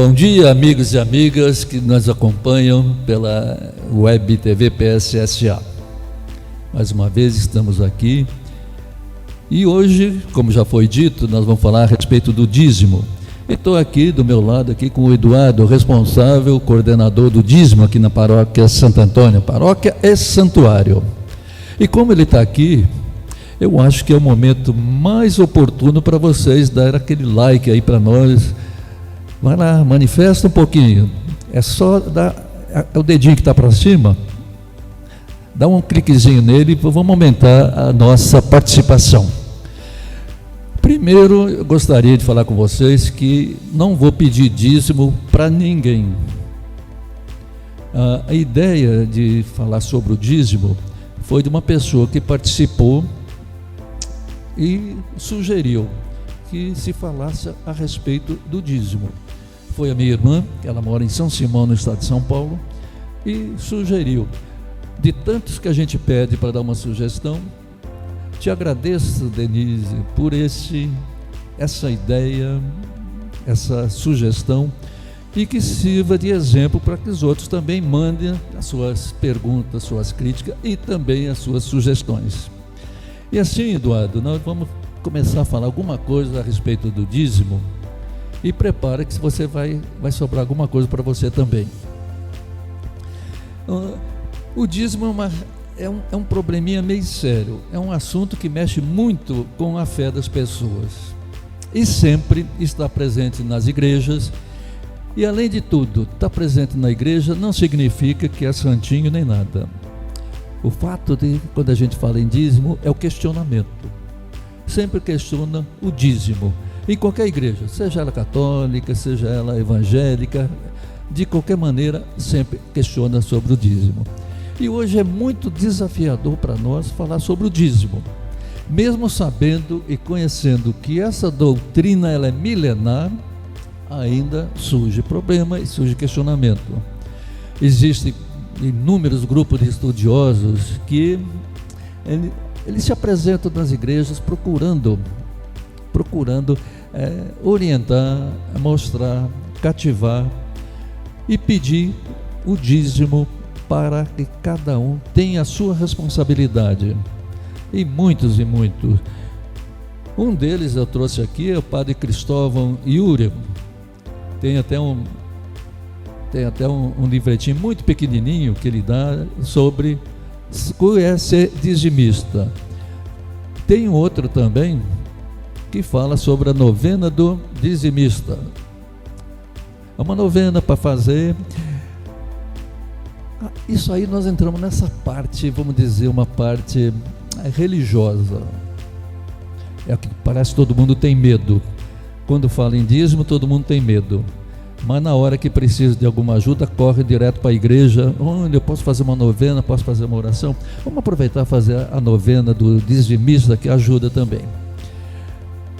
Bom dia, amigos e amigas que nos acompanham pela Web TV PSSA. Mais uma vez estamos aqui e hoje, como já foi dito, nós vamos falar a respeito do dízimo. Estou aqui do meu lado aqui com o Eduardo, responsável, coordenador do dízimo aqui na paróquia Santo Antônio. Paróquia é santuário. E como ele está aqui, eu acho que é o momento mais oportuno para vocês dar aquele like aí para nós. Vai lá, manifesta um pouquinho. É só dar o dedinho que está para cima. Dá um cliquezinho nele e vamos aumentar a nossa participação. Primeiro, eu gostaria de falar com vocês que não vou pedir dízimo para ninguém. A ideia de falar sobre o dízimo foi de uma pessoa que participou e sugeriu que se falasse a respeito do dízimo. Foi a minha irmã, ela mora em São Simão, no estado de São Paulo, e sugeriu. De tantos que a gente pede para dar uma sugestão, te agradeço, Denise, por essa ideia, essa sugestão, e que sirva de exemplo para que os outros também mandem as suas perguntas, suas críticas e também as suas sugestões. E assim, Eduardo, nós vamos começar a falar alguma coisa a respeito do dízimo, e prepara que você vai sobrar alguma coisa para você também. O dízimo é um probleminha meio sério, é um assunto que mexe muito com a fé das pessoas e sempre está presente nas igrejas. E além de tudo, estar presente na igreja não significa que é santinho nem nada. O fato de, quando a gente fala em dízimo, é o questionamento. Sempre questiona o dízimo. Em qualquer igreja, seja ela católica, seja ela evangélica, de qualquer maneira, sempre questiona sobre o dízimo. E hoje é muito desafiador para nós falar sobre o dízimo. Mesmo sabendo e conhecendo que essa doutrina ela é milenar, ainda surge problema e surge questionamento. Existem inúmeros grupos de estudiosos que eles se apresentam nas igrejas procurando orientar, mostrar, cativar e pedir o dízimo para que cada um tenha a sua responsabilidade. E muitos. Um deles eu trouxe aqui é o padre Cristóvão Iúrio. Tem até um livretinho muito pequenininho que ele dá sobre o que é ser dizimista. Tem outro também que fala sobre a novena do dizimista. É uma novena para fazer. Isso aí nós entramos nessa parte, vamos dizer, uma parte religiosa. É o que parece que todo mundo tem medo. Quando fala em dízimo, todo mundo tem medo. Mas na hora que precisa de alguma ajuda, corre direto para a igreja. Onde eu posso fazer uma novena, posso fazer uma oração? Vamos aproveitar e fazer a novena do dizimista, que ajuda também.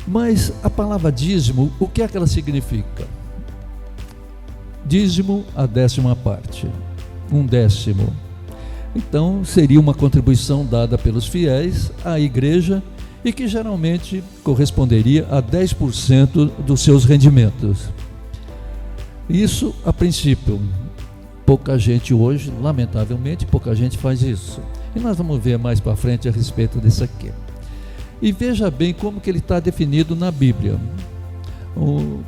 Mas a palavra dízimo, o que é que ela significa? Dízimo, a 10ª parte, 1/10. Então seria uma contribuição dada pelos fiéis à igreja e que geralmente corresponderia a 10% dos seus rendimentos. Isso a princípio. Pouca gente hoje, lamentavelmente, pouca gente faz isso. E nós vamos ver mais para frente a respeito disso aqui. E veja bem como que ele está definido na Bíblia.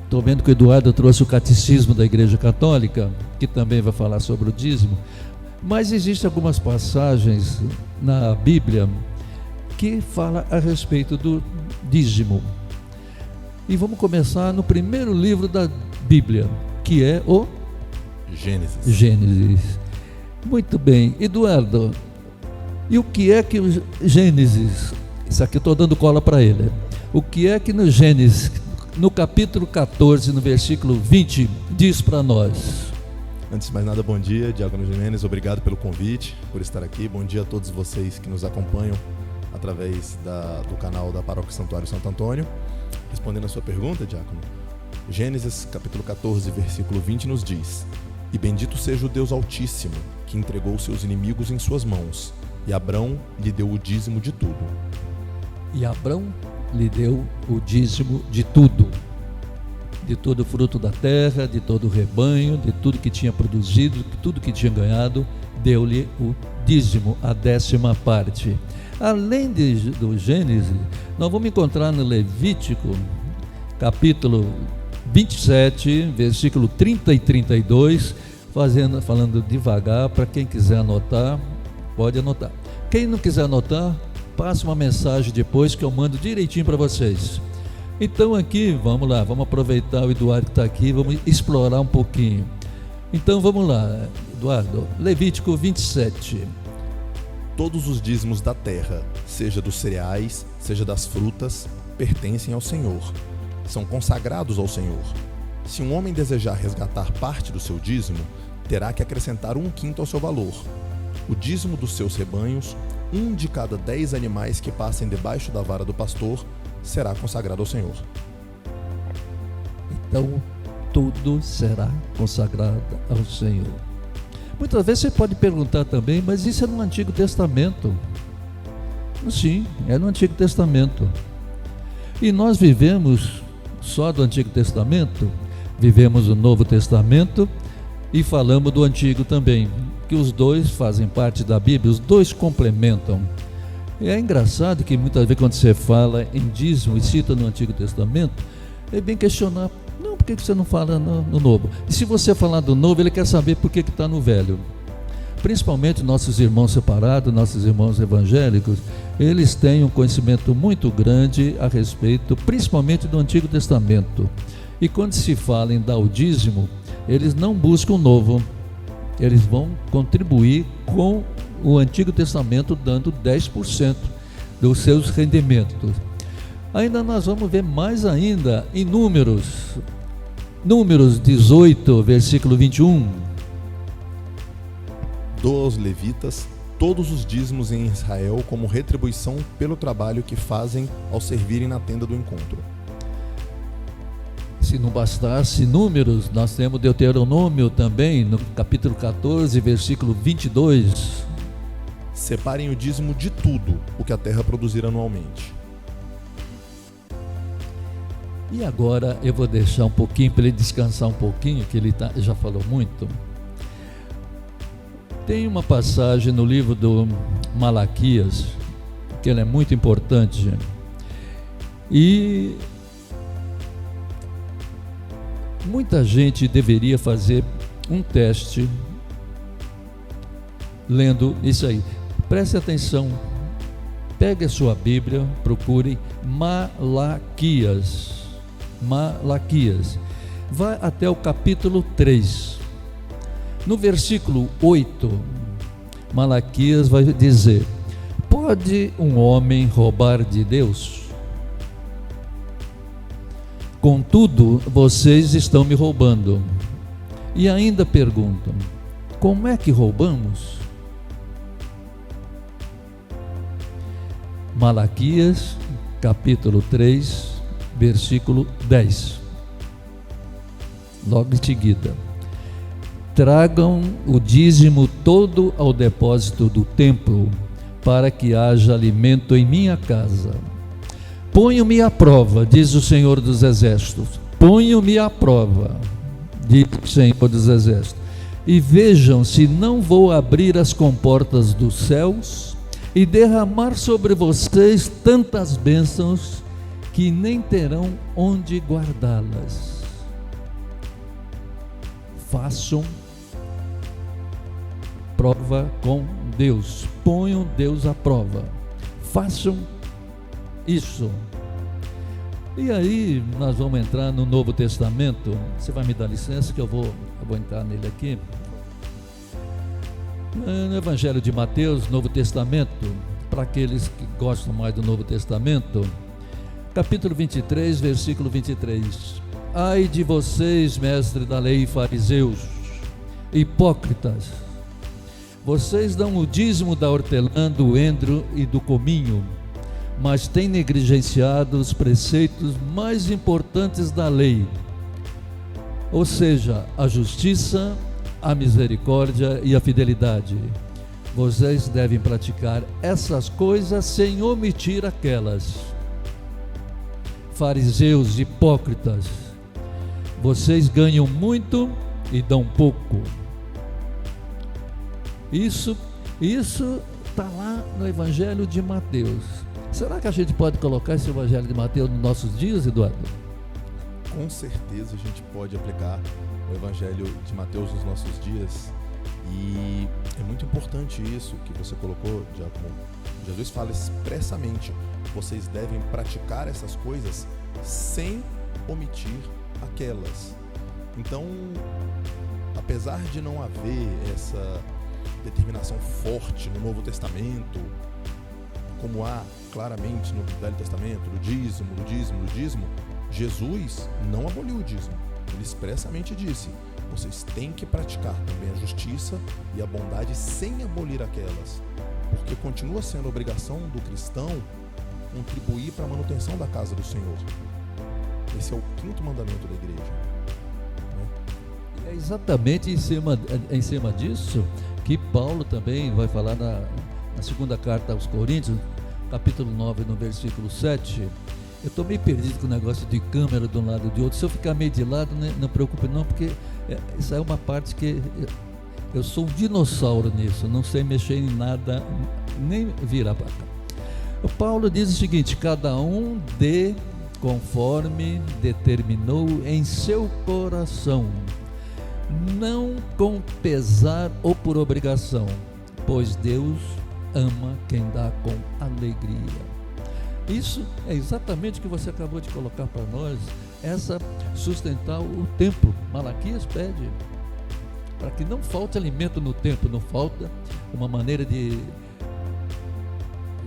Estou vendo que o Eduardo trouxe o Catecismo da Igreja Católica, que também vai falar sobre o dízimo, mas existem algumas passagens na Bíblia que falam a respeito do dízimo. E vamos começar no primeiro livro da Bíblia, que é o Gênesis. Muito bem, Eduardo, e o que é que o Gênesis... Isso aqui eu estou dando cola para ele. O que é que no Gênesis, no capítulo 14, no versículo 20, diz para nós? Antes de mais nada, bom dia, Diácono Jimenez, obrigado pelo convite, por estar aqui. Bom dia a todos vocês que nos acompanham através do canal da Paróquia Santuário Santo Antônio. Respondendo a sua pergunta, Diácono, Gênesis capítulo 14, versículo 20 nos diz: E bendito seja o Deus Altíssimo, que entregou seus inimigos em suas mãos, e Abrão lhe deu o dízimo de tudo. E Abrão lhe deu o dízimo de tudo. de todo o fruto da terra, de todo o rebanho, de tudo que tinha produzido, de tudo que tinha ganhado, deu-lhe o dízimo, a 10ª parte. Além do Gênesis, nós vamos encontrar no Levítico, capítulo 27, versículo 30 e 32, falando devagar, para quem quiser anotar, pode anotar. Quem não quiser anotar, passa uma mensagem depois que eu mando direitinho para vocês. Então aqui, vamos lá, vamos aproveitar o Eduardo que está aqui, vamos explorar um pouquinho. Então vamos lá, Eduardo, Levítico 27. Todos os dízimos da terra, seja dos cereais, seja das frutas, pertencem ao Senhor. São consagrados ao Senhor. Se um homem desejar resgatar parte do seu dízimo, terá que acrescentar 1/5 ao seu valor. O dízimo dos seus rebanhos, 1 de cada 10 animais que passem debaixo da vara do pastor, será consagrado ao Senhor. Então, tudo será consagrado ao Senhor. Muitas vezes você pode perguntar também, mas isso é no Antigo Testamento. Sim, é no Antigo Testamento. E nós vivemos só do Antigo Testamento, vivemos o Novo Testamento e falamos do Antigo também, que os dois fazem parte da Bíblia, os dois complementam. E é engraçado que muitas vezes quando você fala em dízimo e cita no Antigo Testamento, ele vem questionar, não, por que você não fala no Novo? E se você falar do Novo, ele quer saber por que está no Velho. Principalmente nossos irmãos separados, nossos irmãos evangélicos, eles têm um conhecimento muito grande a respeito, principalmente do Antigo Testamento. E quando se fala em dar o dízimo, eles não buscam o Novo, eles vão contribuir com o Antigo Testamento, dando 10% dos seus rendimentos. Ainda nós vamos ver mais ainda em Números 18, versículo 21. Doa aos levitas todos os dízimos em Israel como retribuição pelo trabalho que fazem ao servirem na tenda do encontro. Se não bastasse Números, nós temos Deuteronômio também, no capítulo 14, versículo 22. Separem o dízimo de tudo o que a terra produzir anualmente. E agora eu vou deixar um pouquinho para ele descansar um pouquinho, que ele já falou muito. Tem uma passagem no livro do Malaquias, que ela é muito importante. E muita gente deveria fazer um teste lendo isso aí. Preste atenção, pegue a sua Bíblia, procure Malaquias. Vai até o capítulo 3. No versículo 8, Malaquias vai dizer: pode um homem roubar de Deus? Contudo, vocês estão me roubando. E ainda perguntam: como é que roubamos? Malaquias, capítulo 3, versículo 10. Logo em seguida: tragam o dízimo todo ao depósito do templo, para que haja alimento em minha casa. Ponham-me à prova, diz o Senhor dos Exércitos. Ponham-me à prova, diz o Senhor dos Exércitos, e vejam se não vou abrir as comportas dos céus e derramar sobre vocês tantas bênçãos que nem terão onde guardá-las. Façam prova com Deus, ponham Deus à prova, façam isso. E aí nós vamos entrar no Novo Testamento. Você vai me dar licença que eu vou entrar nele aqui. No Evangelho de Mateus, Novo Testamento, para aqueles que gostam mais do Novo Testamento, capítulo 23, versículo 23. Ai de vocês, mestres da lei e fariseus, hipócritas, vocês dão o dízimo da hortelã, do endro e do cominho, mas têm negligenciado os preceitos mais importantes da lei, ou seja, a justiça, a misericórdia e a fidelidade. Vocês devem praticar essas coisas sem omitir aquelas. Fariseus hipócritas, vocês ganham muito e dão pouco. Isso está lá no Evangelho de Mateus. Será que a gente pode colocar esse Evangelho de Mateus nos nossos dias, Eduardo? Com certeza a gente pode aplicar o Evangelho de Mateus nos nossos dias. E é muito importante isso que você colocou, Giacomo. Jesus fala expressamente: vocês devem praticar essas coisas sem omitir aquelas. Então, apesar de não haver essa determinação forte no Novo Testamento, como há claramente no Velho Testamento, do dízimo, Jesus não aboliu o dízimo. Ele expressamente disse: vocês têm que praticar também a justiça e a bondade sem abolir aquelas, porque continua sendo obrigação do cristão contribuir para a manutenção da casa do Senhor. Esse é o 5º mandamento da igreja. É exatamente em cima disso que Paulo também vai falar na segunda carta aos Coríntios, capítulo 9, no versículo 7. Eu estou meio perdido com o negócio de câmera de um lado e de outro. Se eu ficar meio de lado, não preocupe não, porque isso é uma parte que eu sou um dinossauro nisso, não sei mexer em nada, nem virar para cá. O Paulo diz o seguinte: cada um dê conforme determinou em seu coração, não com pesar ou por obrigação, pois Deus ama quem dá com alegria. Isso é exatamente o que você acabou de colocar para nós, sustentar o templo. Malaquias pede para que não falte alimento no templo, não falta uma maneira de...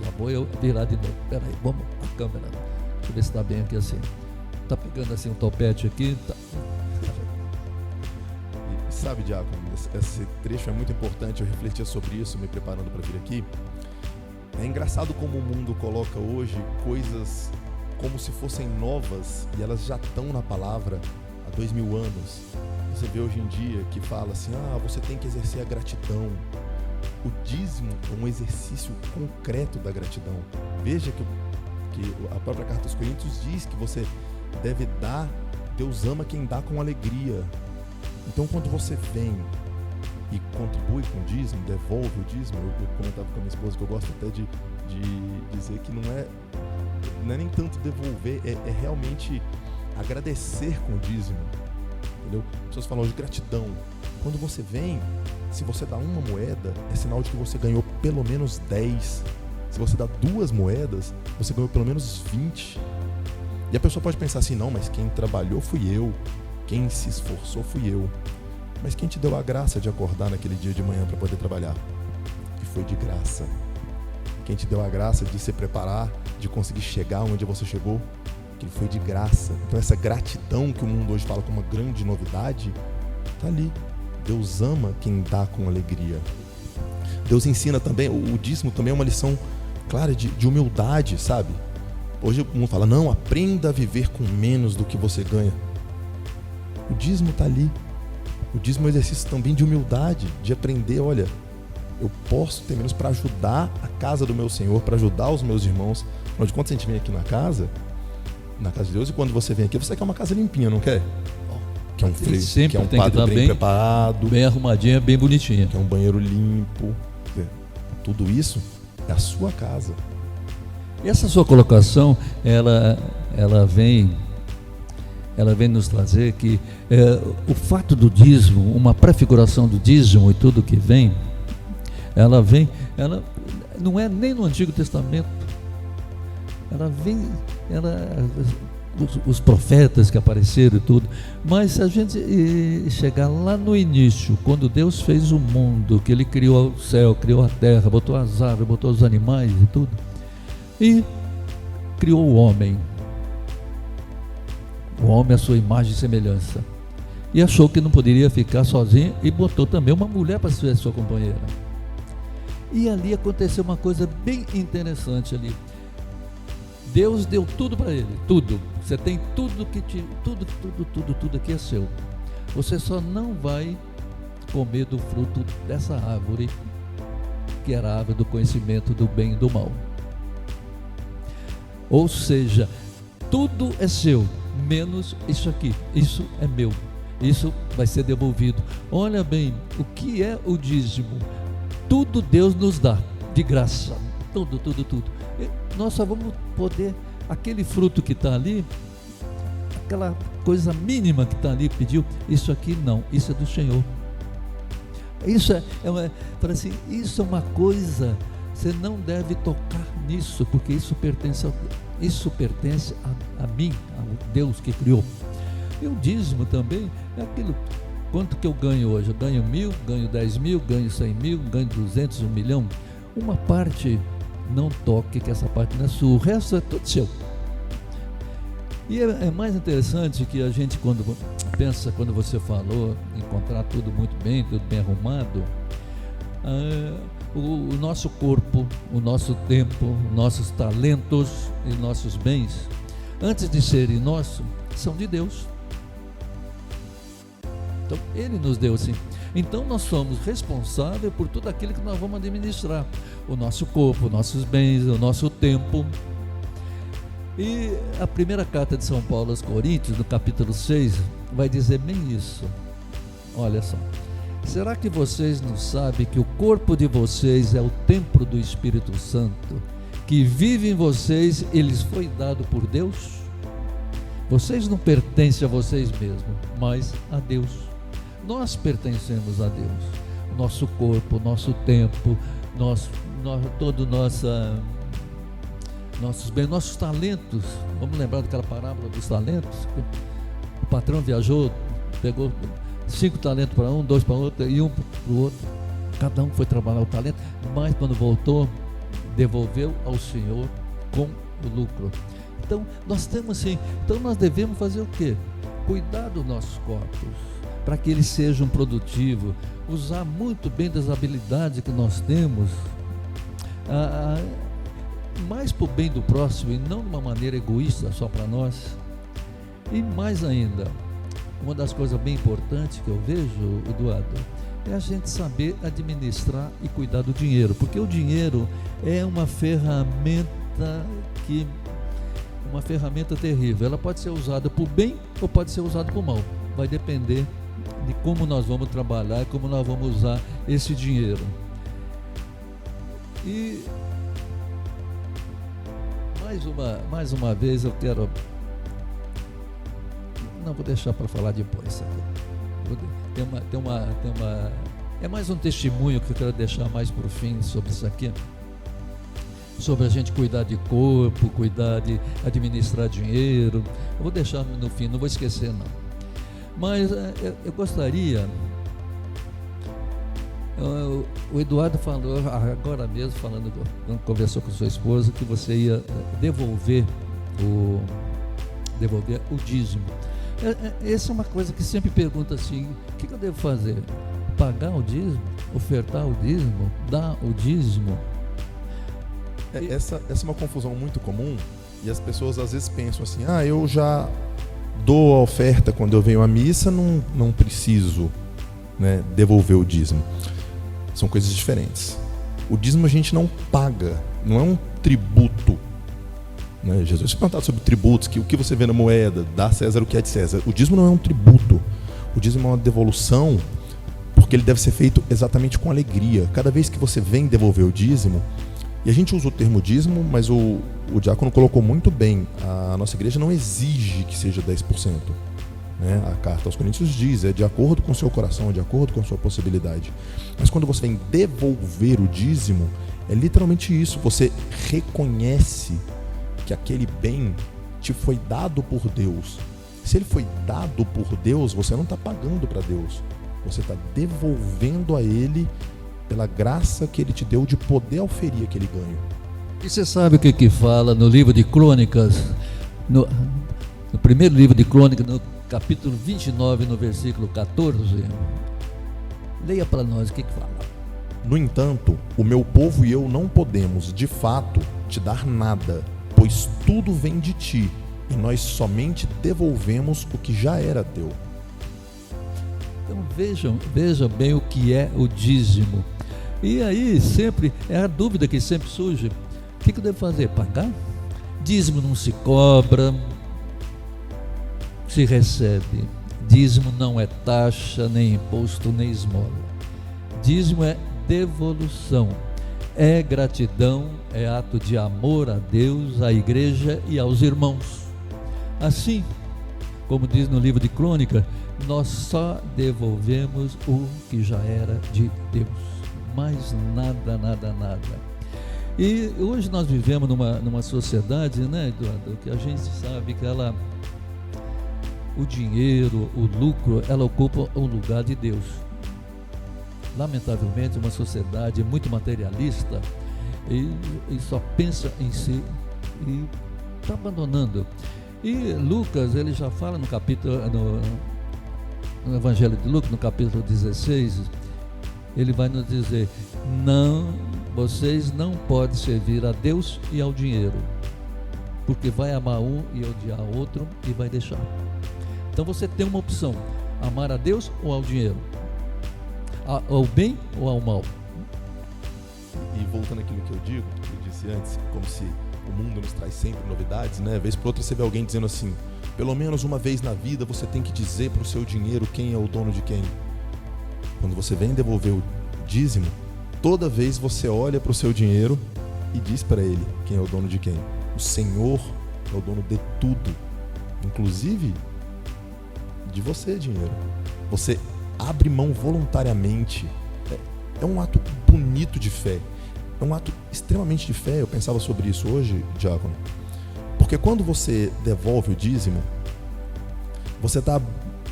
Já vou eu virar de novo, peraí, vamos, a câmera, deixa eu ver se está bem aqui assim, está pegando assim um topete aqui, tá. Sabe, Diácono, esse trecho é muito importante. Eu refletia sobre isso me preparando para vir aqui. É engraçado como o mundo coloca hoje coisas como se fossem novas e elas já estão na palavra há 2000 anos. Você vê hoje em dia que fala assim: você tem que exercer a gratidão. O dízimo é um exercício concreto da gratidão. Veja que a própria carta aos Coríntios diz que você deve dar. Deus ama quem dá com alegria. Então, quando você vem e contribui com o dízimo, devolve o dízimo, eu comentava com a minha esposa que eu gosto até de dizer que não é nem tanto devolver, é realmente agradecer com o dízimo, entendeu? As pessoas falam de gratidão. Quando você vem, se você dá uma moeda, é sinal de que você ganhou pelo menos 10. Se você dá 2 moedas, você ganhou pelo menos 20. E a pessoa pode pensar assim: não, mas quem trabalhou fui eu. Quem se esforçou fui eu. Mas quem te deu a graça de acordar naquele dia de manhã para poder trabalhar? Que foi de graça. Quem te deu a graça de se preparar, de conseguir chegar onde você chegou? Que foi de graça. Então essa gratidão que o mundo hoje fala como uma grande novidade, está ali. Deus ama quem dá com alegria. Deus ensina também, o dízimo também é uma lição clara de humildade, sabe? Hoje o mundo fala: não, aprenda a viver com menos do que você ganha. O dízimo está ali. O dízimo é um exercício também de humildade, de aprender: olha, eu posso ter menos para ajudar a casa do meu Senhor, para ajudar os meus irmãos. Afinal de contas, a gente vem aqui na casa de Deus, e quando você vem aqui, você quer uma casa limpinha, não quer? Que é um freio, que é um quadro bem preparado, bem arrumadinha, bem bonitinha, que é um banheiro limpo. Tudo isso é a sua casa. E essa sua colocação, ela vem nos trazer que o fato do dízimo, uma prefiguração do dízimo e tudo que vem, ela não é nem no Antigo Testamento, os profetas que apareceram e tudo, mas se a gente chegar lá no início, quando Deus fez o mundo, que Ele criou o céu, criou a terra, botou as árvores, botou os animais e tudo, e criou o homem à sua imagem e semelhança, e achou que não poderia ficar sozinho e botou também uma mulher para ser sua companheira. E ali aconteceu uma coisa bem interessante ali. Deus deu tudo para ele, tudo. Você tem tudo tudo aqui é seu. Você só não vai comer do fruto dessa árvore, que era a árvore do conhecimento do bem e do mal. Ou seja, tudo é seu, menos isso aqui. Isso é meu. Isso vai ser devolvido. Olha bem, o que é o dízimo? Tudo Deus nos dá de graça. Tudo. E nós só vamos poder, aquele fruto que está ali, aquela coisa mínima que está ali, pediu, isso aqui não, isso é do Senhor. Isso isso é uma coisa, você não deve tocar nisso, porque isso pertence a mim, ao Deus que criou. E o dízimo também é aquilo, quanto que eu ganho hoje? Eu ganho 1.000, ganho 10.000, ganho 100.000, ganho 200, 1 milhão. Uma parte não toque, que essa parte não é sua, o resto é tudo seu. E é mais interessante que a gente, quando pensa, quando você falou, encontrar tudo muito bem, tudo bem arrumado, o nosso corpo, o nosso tempo, nossos talentos e nossos bens, antes de serem nossos, são de Deus. Então, Ele nos deu assim. Então, nós somos responsáveis por tudo aquilo que nós vamos administrar. O nosso corpo, nossos bens, o nosso tempo. E a primeira carta de São Paulo aos Coríntios, no capítulo 6, vai dizer bem isso. Olha só. Será que vocês não sabem que o corpo de vocês é o templo do Espírito Santo, que vive em vocês e lhes foi dado por Deus? Vocês não pertencem a vocês mesmos, mas a Deus. Nós pertencemos a Deus. O nosso corpo, o nosso tempo, nossos bens, nossos talentos. Vamos lembrar daquela parábola dos talentos? O patrão viajou, pegou 5 talentos para um, 2 para outro e 1 para o outro. Cada um foi trabalhar o talento, mas quando voltou, devolveu ao Senhor com o lucro. Então, nós temos assim, então nós devemos fazer o quê? Cuidar dos nossos corpos, para que eles sejam produtivos, usar muito bem das habilidades que nós temos, mais para o bem do próximo e não de uma maneira egoísta só para nós. E mais ainda, uma das coisas bem importantes que eu vejo, Eduardo, é a gente saber administrar e cuidar do dinheiro, porque o dinheiro é uma ferramenta terrível. Ela pode ser usada por bem ou pode ser usada por mal. Vai depender de como nós vamos trabalhar e como nós vamos usar esse dinheiro. E mais uma vez eu quero, não vou deixar para falar depois, é mais um testemunho que eu quero deixar mais por fim sobre isso aqui, sobre a gente cuidar de corpo, cuidar de administrar dinheiro. Eu vou deixar no fim, não vou esquecer não. Mas eu gostaria, o Eduardo falou agora mesmo, quando conversou com sua esposa, que você ia devolver o dízimo. Essa é uma coisa que sempre pergunta assim: o que eu devo fazer? Pagar o dízimo? Ofertar o dízimo? Dar o dízimo? Essa é uma confusão muito comum, e as pessoas às vezes pensam assim: eu já dou a oferta quando eu venho à missa, não preciso, né, devolver o dízimo. São coisas diferentes. O dízimo a gente não paga, não é um tributo, né? Jesus tinha perguntado sobre tributos, que o que você vê na moeda, dá a César o que é de César. O dízimo não é um tributo, o dízimo é uma devolução, porque ele deve ser feito exatamente com alegria. Cada vez que você vem devolver o dízimo, e a gente usa o termo dízimo, mas o diácono colocou muito bem, a nossa igreja não exige que seja 10%. Né? A carta aos Coríntios diz, é de acordo com o seu coração, é de acordo com a sua possibilidade. Mas quando você vem devolver o dízimo, é literalmente isso, você reconhece que aquele bem te foi dado por Deus. Se ele foi dado por Deus, você não está pagando para Deus, você está devolvendo a Ele pela graça que Ele te deu de poder auferir aquele ganho. E você sabe o que fala no livro de Crônicas, no primeiro livro de Crônicas, no capítulo 29, no versículo 14? Leia para nós o que fala. No entanto, o meu povo e eu não podemos, de fato, te dar nada, pois tudo vem de ti, e nós somente devolvemos o que já era teu. Então vejam bem o que é o dízimo. E aí sempre é a dúvida que sempre surge: o que eu devo fazer? Pagar? Dízimo não se cobra. se recebe. Dízimo não é taxa, nem imposto, nem esmola. Dízimo é devolução, é gratidão, é ato de amor a Deus, à igreja e aos irmãos. Assim, como diz no livro de Crônica, nós só devolvemos o que já era de Deus, mais nada, nada, nada. E hoje nós vivemos numa sociedade, né, Eduardo, que a gente sabe que o dinheiro, o lucro, ela ocupa o lugar de Deus. Lamentavelmente, uma sociedade muito materialista e só pensa em si e está abandonando. E Lucas, ele já fala no capítulo, no Evangelho de Lucas, no capítulo 16, ele vai nos dizer: vocês não podem servir a Deus e ao dinheiro, porque vai amar um e odiar outro e vai deixar. Então você tem uma opção: amar a Deus ou ao dinheiro, ao bem ou ao mal. E voltando àquilo que eu disse antes, como se o mundo nos traz sempre novidades, né? Vez por outra você vê alguém dizendo assim: pelo menos uma vez na vida você tem que dizer para o seu dinheiro quem é o dono de quem. Quando você vem devolver o dízimo, toda vez você olha para o seu dinheiro e diz para ele quem é o dono de quem. O Senhor é o dono de tudo, inclusive de você, dinheiro. Você abre mão voluntariamente. É um ato bonito de fé. É um ato extremamente de fé. Eu pensava sobre isso hoje, diácono. Porque quando você devolve o dízimo, você está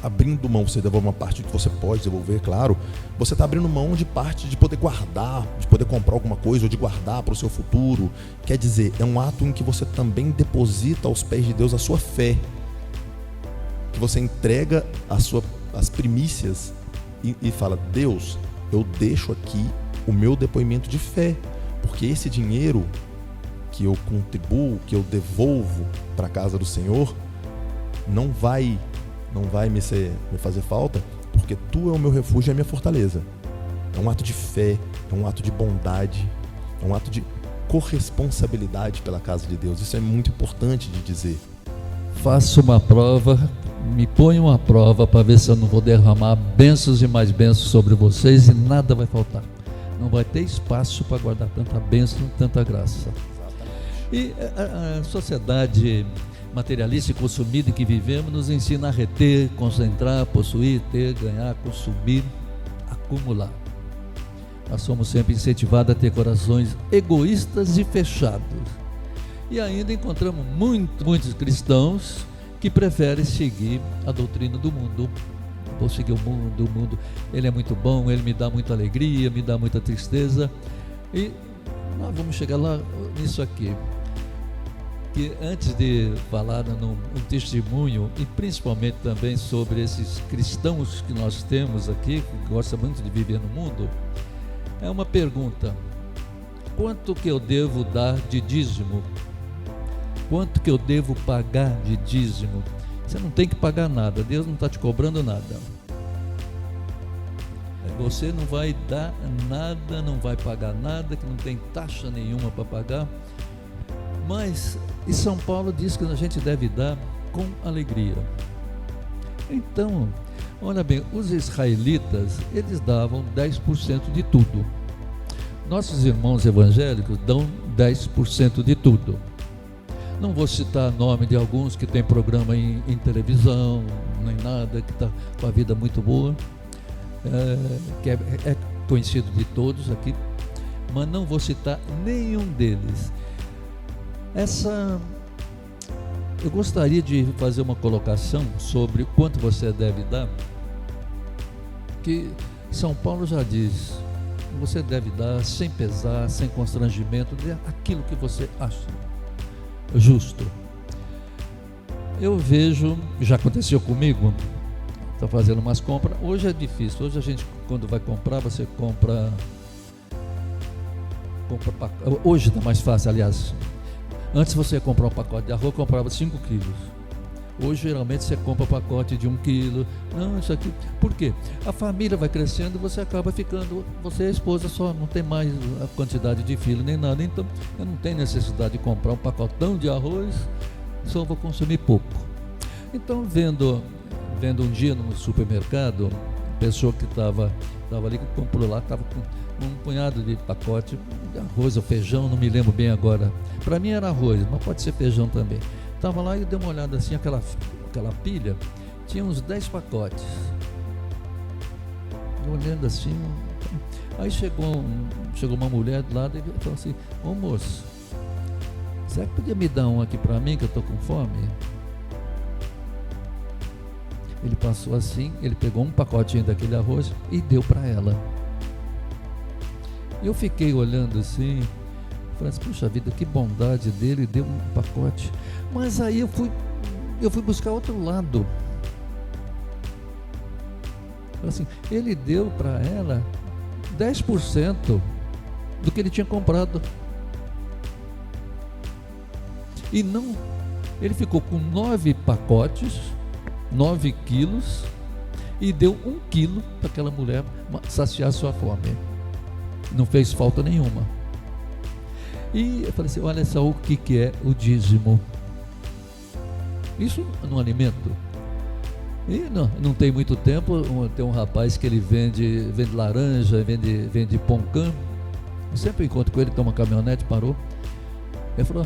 abrindo mão, você devolve uma parte que você pode devolver, claro. Você está abrindo mão de parte de poder guardar, de poder comprar alguma coisa ou de guardar para o seu futuro. Quer dizer, é um ato em que você também deposita aos pés de Deus a sua fé. Que você entrega as primícias e fala: Deus, eu deixo aqui o meu depoimento de fé, porque esse dinheiro que eu contribuo, que eu devolvo para a casa do Senhor, não vai me fazer falta, porque Tu é o meu refúgio e a minha fortaleza. É um ato de fé, é um ato de bondade, é um ato de corresponsabilidade pela casa de Deus. Isso é muito importante de dizer. Faço uma prova, me ponho uma prova para ver se eu não vou derramar bênçãos e mais bênçãos sobre vocês e nada vai faltar. Não vai ter espaço para guardar tanta bênção, tanta graça. E a sociedade materialista e consumida em que vivemos nos ensina a reter, concentrar, possuir, ter, ganhar, consumir, acumular. Nós somos sempre incentivados a ter corações egoístas e fechados. E ainda encontramos muitos cristãos que preferem seguir a doutrina do mundo. Vou seguir o mundo, ele é muito bom, ele me dá muita alegria, me dá muita tristeza. E nós vamos chegar lá nisso aqui. Que antes de falar num testemunho, e principalmente também sobre esses cristãos que nós temos aqui, que gostam muito de viver no mundo, é uma pergunta: quanto que eu devo dar de dízimo? Quanto que eu devo pagar de dízimo? Você não tem que pagar nada, Deus não está te cobrando nada. Você não vai dar nada, não vai pagar nada, que não tem taxa nenhuma para pagar. Mas e São Paulo diz que a gente deve dar com alegria. Então, olha bem, os israelitas, eles davam 10% de tudo. Nossos irmãos evangélicos dão 10% de tudo. Não vou citar nome de alguns que tem programa em televisão, nem nada, que está com a vida muito boa, que é conhecido de todos aqui, mas não vou citar nenhum deles. Eu gostaria de fazer uma colocação sobre quanto você deve dar, que São Paulo já diz: você deve dar sem pesar, sem constrangimento, aquilo que você acha justo. Eu vejo, já aconteceu comigo, estou fazendo umas compras, hoje é difícil, hoje a gente quando vai comprar, você compra hoje está mais fácil, aliás. Antes você comprar um pacote de arroz, comprava 5 quilos. Hoje geralmente você compra pacote de 1 quilo. Não, isso aqui, por quê? A família vai crescendo e você acaba ficando, você e a esposa só, não tem mais a quantidade de filho nem nada, então eu não tenho necessidade de comprar um pacotão de arroz, só vou consumir pouco. Então, vendo um dia no supermercado, a pessoa que estava ali, que comprou lá, estava com um punhado de pacote de arroz ou feijão, não me lembro bem agora. Para mim era arroz, mas pode ser feijão também. Estava lá e dei uma olhada assim, aquela pilha, tinha uns 10 pacotes. Olhando assim, aí chegou uma mulher do lado e falou assim: ô moço, será que podia me dar um aqui para mim, que eu estou com fome? Ele passou assim, ele pegou um pacotinho daquele arroz e deu para ela. Eu fiquei olhando assim, falei assim: puxa vida, que bondade dele, deu um pacote. Mas aí eu fui buscar outro lado. Assim, ele deu para ela 10% do que ele tinha comprado. E não, ele ficou com 9 pacotes, 9 quilos, e deu 1 quilo para aquela mulher saciar sua fome. Não fez falta nenhuma. E eu falei assim: olha só o que é o dízimo. Isso no alimento. E não tem muito tempo, tem um rapaz que ele vende laranja, vende poncã. Eu sempre encontro com ele, tem uma caminhonete, parou. Ele falou: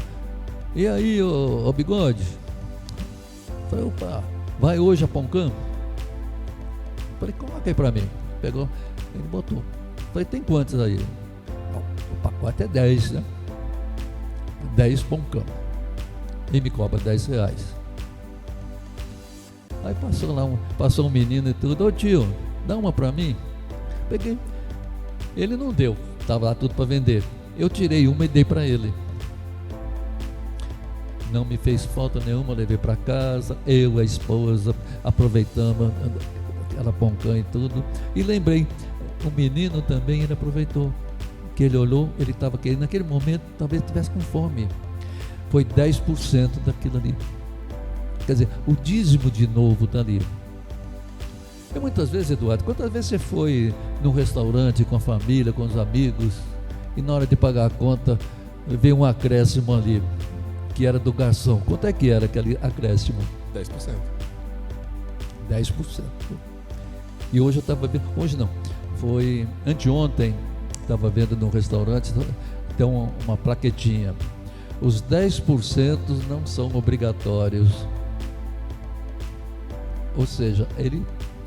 e aí, ô bigode? Eu falei: opa, vai hoje a poncã? Eu falei: coloca aí pra mim. Pegou, ele botou. Eu falei: tem quantos aí? O pacote é 10, né? 10 poncã. E me cobra R$10. Aí passou um menino e tudo: ô tio, dá uma pra mim. Peguei. Ele não deu, estava lá tudo para vender. Eu tirei uma e dei para ele. Não me fez falta nenhuma, levei para casa, eu, a esposa, aproveitamos aquela poncã e tudo. E lembrei, o menino também, ele aproveitou, que ele olhou, ele estava querendo, naquele momento, talvez estivesse com fome. Foi 10% daquilo ali. Quer dizer, o dízimo de novo está ali. E muitas vezes, Eduardo, quantas vezes você foi num restaurante com a família, com os amigos, e na hora de pagar a conta, veio um acréscimo ali, que era do garçom. Quanto é que era aquele acréscimo? 10%. 10%. E hoje eu estava vendo, hoje não, foi anteontem, estava vendo num restaurante, tem uma plaquetinha: os 10% não são obrigatórios. Ou seja, ele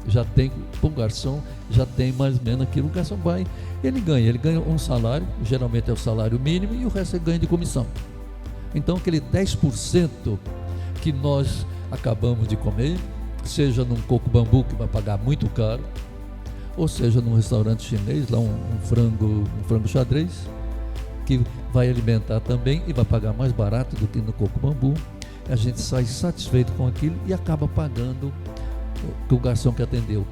já tem, para o garçom, já tem mais ou menos aquilo. O garçom vai, ele ganha um salário, geralmente é o salário mínimo, e o resto ele ganha de comissão. Então aquele 10% que nós acabamos de comer, seja num coco bambu, que vai pagar muito caro, ou seja num restaurante chinês, lá um frango xadrez, que vai alimentar também e vai pagar mais barato do que no coco bambu, a gente sai satisfeito com aquilo e acaba pagando que o garçom que atendeu.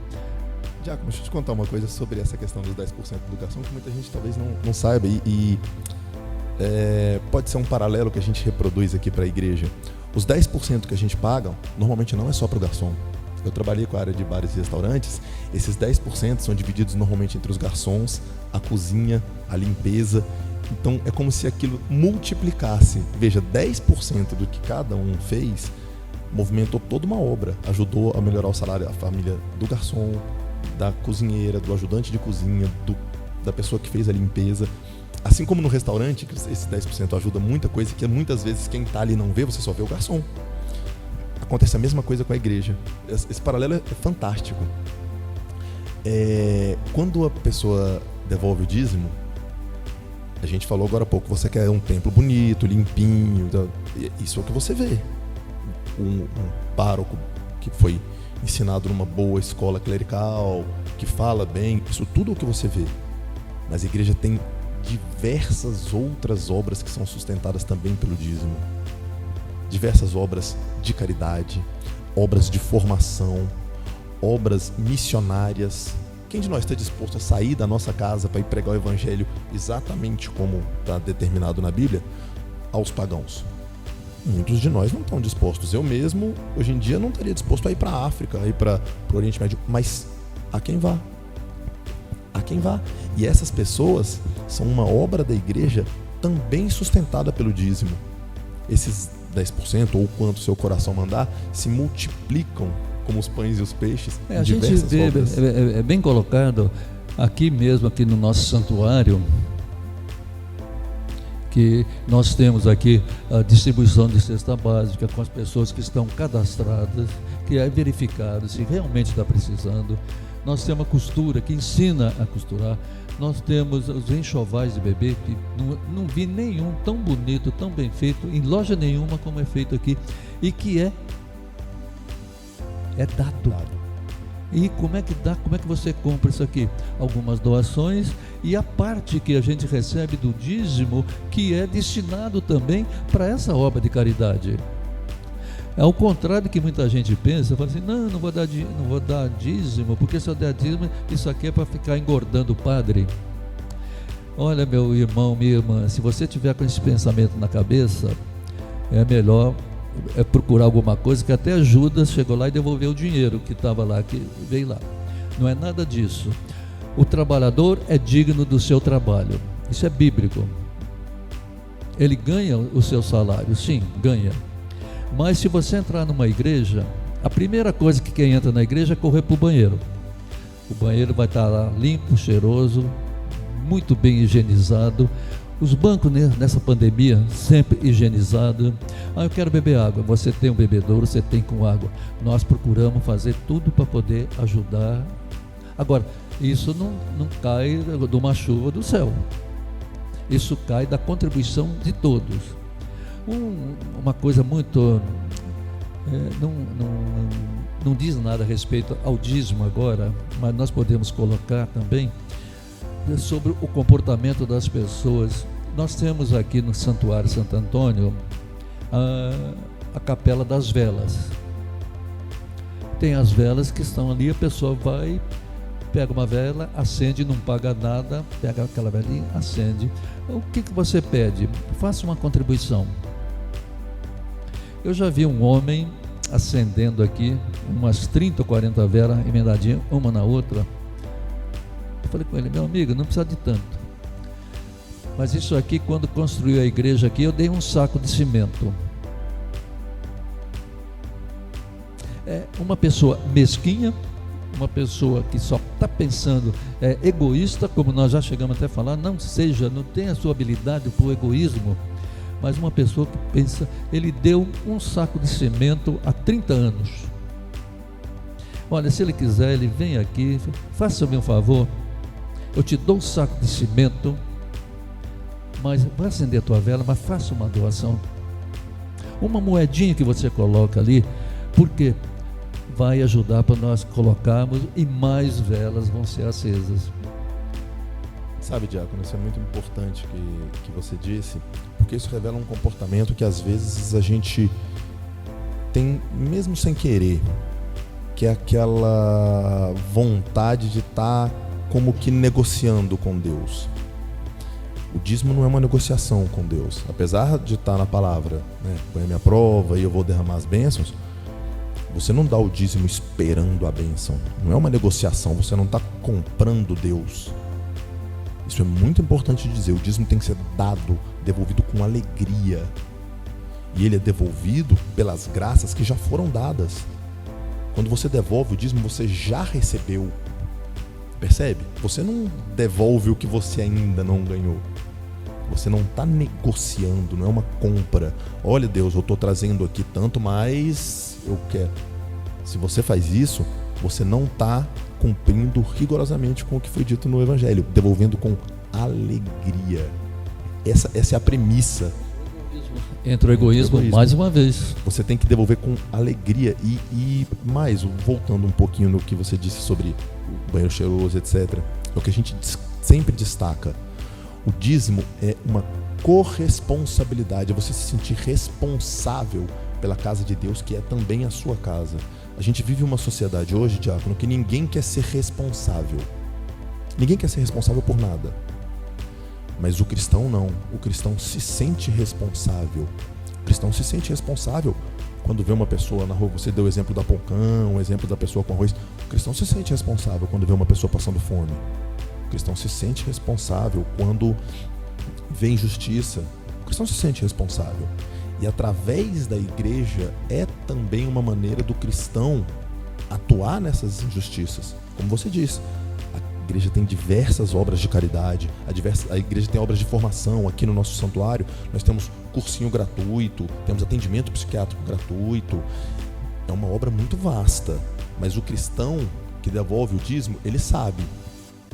Diácono, deixa eu te contar uma coisa sobre essa questão dos 10% do garçom, que muita gente talvez não saiba, pode ser um paralelo que a gente reproduz aqui para a igreja. Os 10% que a gente paga, normalmente não é só para o garçom. Eu trabalhei com a área de bares e restaurantes, esses 10% são divididos normalmente entre os garçons, a cozinha, a limpeza. Então é como se aquilo multiplicasse. Veja, 10% do que cada um fez movimentou toda uma obra, ajudou a melhorar o salário da família do garçom, da cozinheira, do ajudante de cozinha, da pessoa que fez a limpeza. Assim como no restaurante, que esse 10% ajuda muita coisa, que muitas vezes quem está ali não vê, você só vê o garçom. Acontece a mesma coisa com a igreja. Esse paralelo é fantástico. Quando a pessoa devolve o dízimo, a gente falou agora há pouco, você quer um templo bonito, limpinho, isso é o que você vê. Um pároco que foi ensinado numa boa escola clerical, que fala bem, isso tudo é o que você vê. Mas a igreja tem diversas outras obras que são sustentadas também pelo dízimo. Diversas obras de caridade, obras de formação, obras missionárias. Quem de nós está disposto a sair da nossa casa para ir pregar o evangelho exatamente como está determinado na Bíblia aos pagãos? Muitos de nós não estão dispostos. Eu mesmo, hoje em dia, não estaria disposto a ir para a África, a ir para o Oriente Médio, mas a quem vá. A quem vá. E essas pessoas são uma obra da igreja também sustentada pelo dízimo. Esses 10% ou quanto seu coração mandar, se multiplicam como os pães e os peixes. A gente vê, é bem colocado aqui mesmo, aqui no nosso santuário, que nós temos aqui a distribuição de cesta básica com as pessoas que estão cadastradas, que é verificado se realmente está precisando. Nós temos a costura, que ensina a costurar. Nós temos os enxovais de bebê, que não vi nenhum tão bonito, tão bem feito, em loja nenhuma como é feito aqui, e que é dado. E como é que dá? Como é que você compra isso aqui? Algumas doações e a parte que a gente recebe do dízimo, que é destinado também para essa obra de caridade. Ao contrário do que muita gente pensa, fala assim, não vou dar dízimo, porque se eu der dízimo, isso aqui é para ficar engordando o padre. Olha, meu irmão, minha irmã, se você tiver com esse pensamento na cabeça, é melhor procurar alguma coisa que até Judas chegou lá e devolveu o dinheiro que estava lá, que veio lá. Não é nada disso. O trabalhador é digno do seu trabalho. Isso é bíblico. Ele ganha o seu salário, sim, ganha. Mas se você entrar numa igreja, a primeira coisa que quem entra na igreja é correr para o banheiro. O banheiro vai estar lá limpo, cheiroso, muito bem higienizado. Os bancos nessa pandemia sempre higienizados. Eu quero beber água. Você tem um bebedouro, você tem com água. Nós procuramos fazer tudo para poder ajudar. Agora, isso não cai de uma chuva do céu. Isso cai da contribuição de todos. Uma coisa muito... não diz nada a respeito ao dízimo agora, mas nós podemos colocar também sobre o comportamento das pessoas. Nós temos aqui no Santuário Santo Antônio a Capela das Velas. Tem as velas que estão ali, a pessoa vai, pega uma vela, acende, não paga nada, pega aquela velinha, acende. O que você pede? Faça uma contribuição. Eu já vi um homem acendendo aqui umas 30 ou 40 velas emendadinhas, uma na outra. Eu falei com ele, meu amigo, não precisa de tanto. Mas isso aqui, quando construiu a igreja aqui, eu dei um saco de cimento. É uma pessoa mesquinha, uma pessoa que só está pensando, egoísta, como nós já chegamos até a falar, não tenha a sua habilidade para o egoísmo, mas uma pessoa que pensa, ele deu um saco de cimento há 30 anos. Olha, se ele quiser, ele vem aqui, faça-me um favor, eu te dou um saco de cimento, mas vai acender a tua vela, mas faça uma doação. Uma moedinha que você coloca ali, porque vai ajudar para nós colocarmos e mais velas vão ser acesas. Sabe, Diácono, isso é muito importante que você disse, porque isso revela um comportamento que às vezes a gente tem, mesmo sem querer, que é aquela vontade de estar como que negociando com Deus. O dízimo não é uma negociação com Deus, apesar de estar na palavra, né? Põe a minha prova e eu vou derramar as bênçãos. Você não dá o dízimo esperando a bênção, não é uma negociação, você não está comprando Deus. Isso é muito importante dizer, o dízimo tem que ser dado, devolvido com alegria, e ele é devolvido pelas graças que já foram dadas. Quando você devolve o dízimo, você já recebeu. Percebe? Você não devolve o que você ainda não ganhou. Você não está negociando, não é uma compra. Olha, Deus, eu estou trazendo aqui tanto, mas eu quero. Se você faz isso, você não está cumprindo rigorosamente com o que foi dito no Evangelho, devolvendo com alegria. Essa é a premissa. Entra o egoísmo mais uma vez. Você tem que devolver com alegria. E mais, voltando um pouquinho no que você disse sobre o banheiro cheiroso, etc. É o que a gente sempre destaca. O dízimo é uma corresponsabilidade, é você se sentir responsável pela casa de Deus, que é também a sua casa. A gente vive uma sociedade hoje, Diácono, que ninguém quer ser responsável. Ninguém quer ser responsável por nada. Mas o cristão não. O cristão se sente responsável. O cristão se sente responsável quando vê uma pessoa na rua. Você deu o exemplo da Pocã, o exemplo da pessoa com arroz. O cristão se sente responsável quando vê uma pessoa passando fome. O cristão se sente responsável quando vê injustiça. O cristão se sente responsável. E através da igreja é também uma maneira do cristão atuar nessas injustiças. Como você disse, a igreja tem diversas obras de caridade, a igreja tem obras de formação. Aqui no nosso santuário nós temos cursinho gratuito, temos atendimento psiquiátrico gratuito. É uma obra muito vasta, mas o cristão que devolve o dízimo, ele sabe: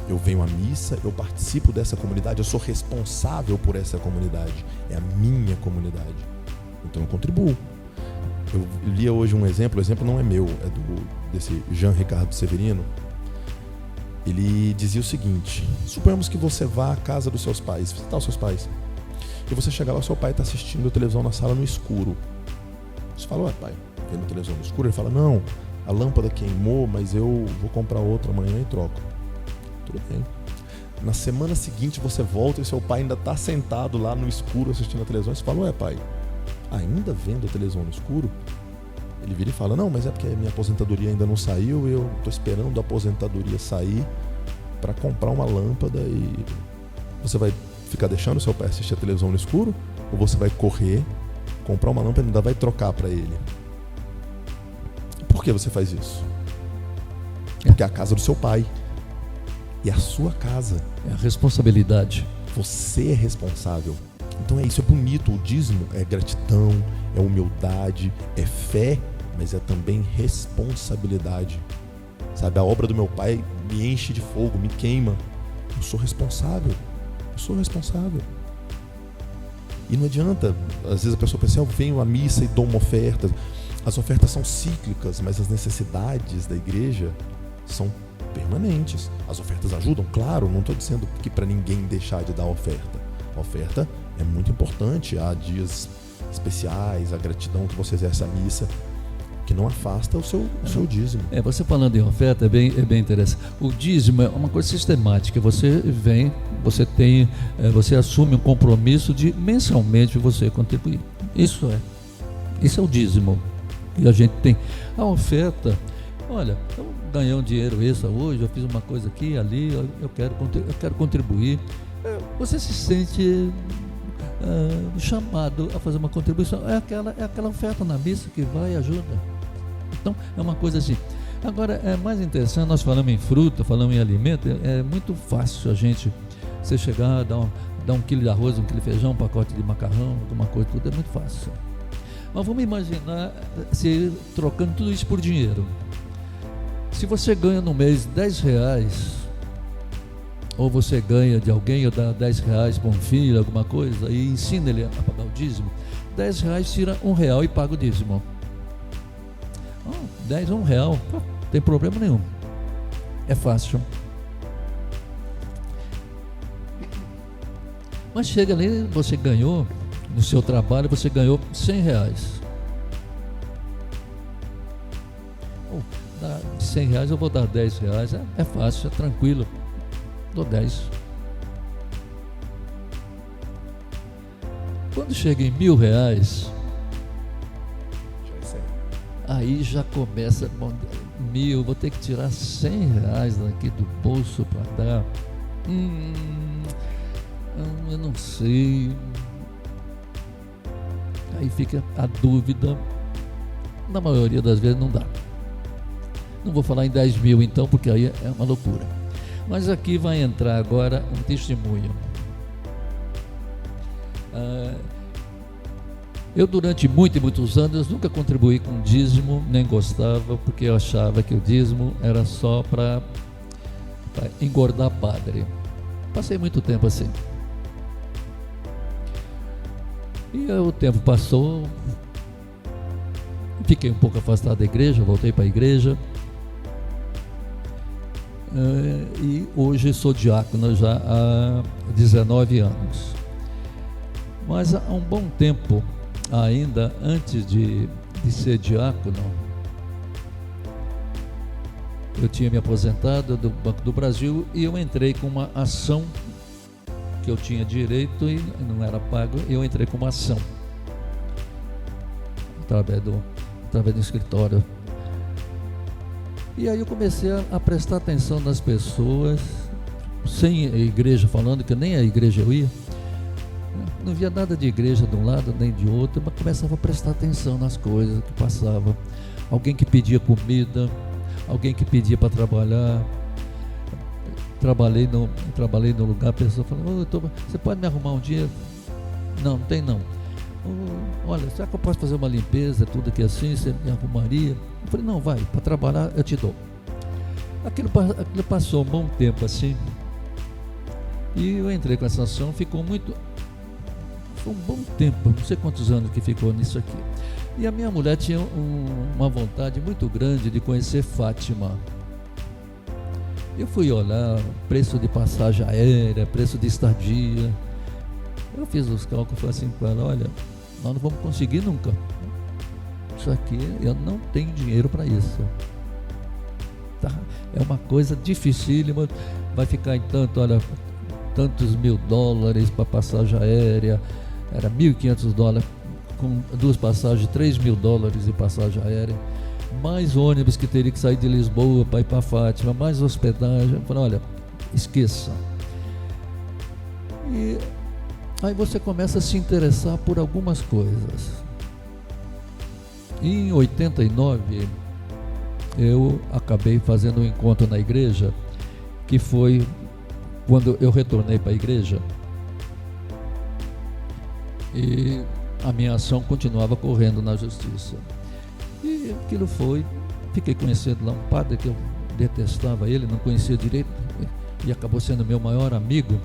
eu venho à missa, eu participo dessa comunidade, eu sou responsável por essa comunidade, é a minha comunidade, então eu contribuo. Eu lia hoje um exemplo, o exemplo não é meu, é desse Jean Ricardo Severino. Ele dizia o seguinte: suponhamos que você vá à casa dos seus pais, visitar os seus pais, e você chegar lá, seu pai está assistindo a televisão na sala no escuro. Você fala: ué, pai, vendo televisão no escuro? Ele fala: não, a lâmpada queimou, mas eu vou comprar outra amanhã e troco. Tudo bem. Na semana seguinte você volta e seu pai ainda está sentado lá no escuro assistindo a televisão. Você fala: ué, pai, ainda vendo a televisão no escuro? Ele vira e fala: não, mas é porque a minha aposentadoria ainda não saiu, eu estou esperando a aposentadoria sair para comprar uma lâmpada. E você vai ficar deixando seu pai assistir a televisão no escuro? Ou você vai correr, comprar uma lâmpada e ainda vai trocar para ele? Por que você faz isso? Porque é a casa do seu pai. E a sua casa. É a responsabilidade. Você é responsável. Então é isso, é bonito. O dízimo é gratidão, é humildade, é fé, mas é também responsabilidade. Sabe, a obra do meu pai me enche de fogo, me queima. Eu sou responsável. Eu sou responsável. E não adianta, às vezes a pessoa pensa: eu venho à missa e dou uma oferta. As ofertas são cíclicas, mas as necessidades da igreja são permanentes. As ofertas ajudam, claro, não estou dizendo que para ninguém deixar de dar oferta. A oferta é muito importante, há dias especiais, a gratidão que você exerce à missa, que não afasta o seu dízimo. Você falando em oferta é bem interessante. O dízimo é uma coisa sistemática. Você vem, você assume um compromisso de mensalmente você contribuir. Isso é o dízimo. E a gente tem a oferta. Olha, eu ganhei um dinheiro extra hoje, eu fiz uma coisa aqui, ali, eu quero contribuir. Você se sente chamado a fazer uma contribuição. É aquela oferta na missa que vai e ajuda. Então, é uma coisa assim. Agora, é mais interessante, nós falamos em fruta, falamos em alimento, é muito fácil você chegar, dar um quilo de arroz, um quilo de feijão, um pacote de macarrão, alguma coisa, tudo é muito fácil. Mas vamos imaginar se trocando tudo isso por dinheiro. Se você ganha no mês R$10, ou você ganha de alguém, ou dá R$10 para um filho, alguma coisa, e ensina ele a pagar o dízimo, R$10 tira R$1 e paga o dízimo. 10 a R$1, não tem problema nenhum. É fácil. Mas chega ali, você ganhou, no seu trabalho, você ganhou R$100. De R$100 eu vou dar R$10. É fácil, é tranquilo. Dou 10. Quando chega em R$1.000, aí já começa, vou ter que tirar R$100 daqui do bolso para dar. Eu não sei. Aí fica a dúvida. Na maioria das vezes não dá. Não vou falar em 10 mil então, porque aí é uma loucura. Mas aqui vai entrar agora um testemunho. Eu durante muitos anos nunca contribuí com dízimo, nem gostava, porque eu achava que o dízimo era só para engordar padre. Passei muito tempo assim. E o tempo passou, fiquei um pouco afastado da igreja, voltei para a igreja. E hoje sou diácono já há 19 anos. Mas há um bom tempo, ainda antes de ser diácono, eu tinha me aposentado do Banco do Brasil e eu entrei com uma ação que eu tinha direito e não era pago, e eu entrei com uma ação através do escritório. E aí eu comecei a prestar atenção nas pessoas, sem a igreja falando, que nem a igreja eu ia, Não via nada de igreja de um lado nem de outro, mas começava a prestar atenção nas coisas que passavam. Alguém que pedia comida, alguém que pedia para trabalhar. Trabalhei no lugar, a pessoa falou: você pode me arrumar um dia? Não tem não. Olha, será que eu posso fazer uma limpeza, tudo aqui assim, você me arrumaria? Eu falei: não, vai, para trabalhar eu te dou. Aquilo passou um bom tempo assim, e eu entrei com essa ação, foi um bom tempo, não sei quantos anos que ficou nisso aqui. E a minha mulher tinha uma vontade muito grande de conhecer Fátima. Eu fui olhar preço de passagem aérea, preço de estadia. Eu fiz os cálculos e falei assim com ela: olha, nós não vamos conseguir nunca. Isso aqui, eu não tenho dinheiro para isso. Tá? É uma coisa dificílima, vai ficar em tantos $1.000 para passagem aérea, era $1.500, com 2 passagens, $3.000 de passagem aérea, mais ônibus que teria que sair de Lisboa para ir para Fátima, mais hospedagem. Eu falei: olha, esqueça. E aí você começa a se interessar por algumas coisas. Em 89, eu acabei fazendo um encontro na igreja, que foi quando eu retornei para a igreja, e a minha ação continuava correndo na justiça. E aquilo fiquei conhecendo lá um padre que eu detestava ele, não conhecia direito, e acabou sendo meu maior amigo.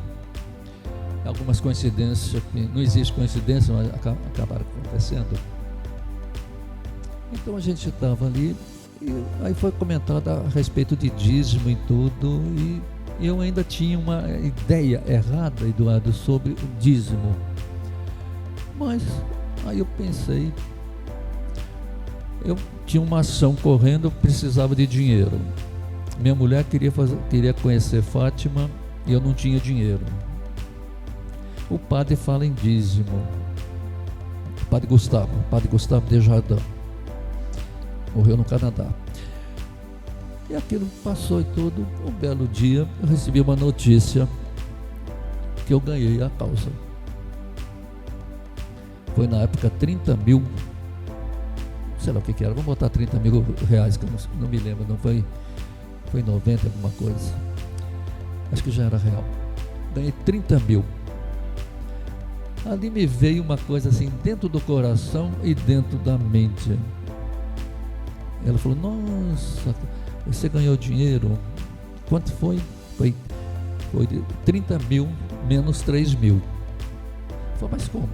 Algumas coincidências, não existe coincidência, mas acabaram acontecendo. Então a gente estava ali, e aí foi comentado a respeito de dízimo e tudo, e eu ainda tinha uma ideia errada, Eduardo, sobre o dízimo. Mas aí eu pensei, eu tinha uma ação correndo, precisava de dinheiro. Minha mulher queria conhecer Fátima e eu não tinha dinheiro. O padre fala em dízimo. O padre Gustavo Desjardins, morreu no Canadá. E aquilo passou e tudo. Um belo dia eu recebi uma notícia que eu ganhei a causa. Foi na época 30 mil, sei lá o que era, vamos botar 30 mil reais, que eu não me lembro, não foi 90 alguma coisa, acho que já era real. Ganhei 30 mil. Ali me veio uma coisa assim, dentro do coração e dentro da mente. Ela falou: nossa, você ganhou dinheiro. Quanto foi? Foi de 30 mil menos 3 mil. Eu falei: mas como?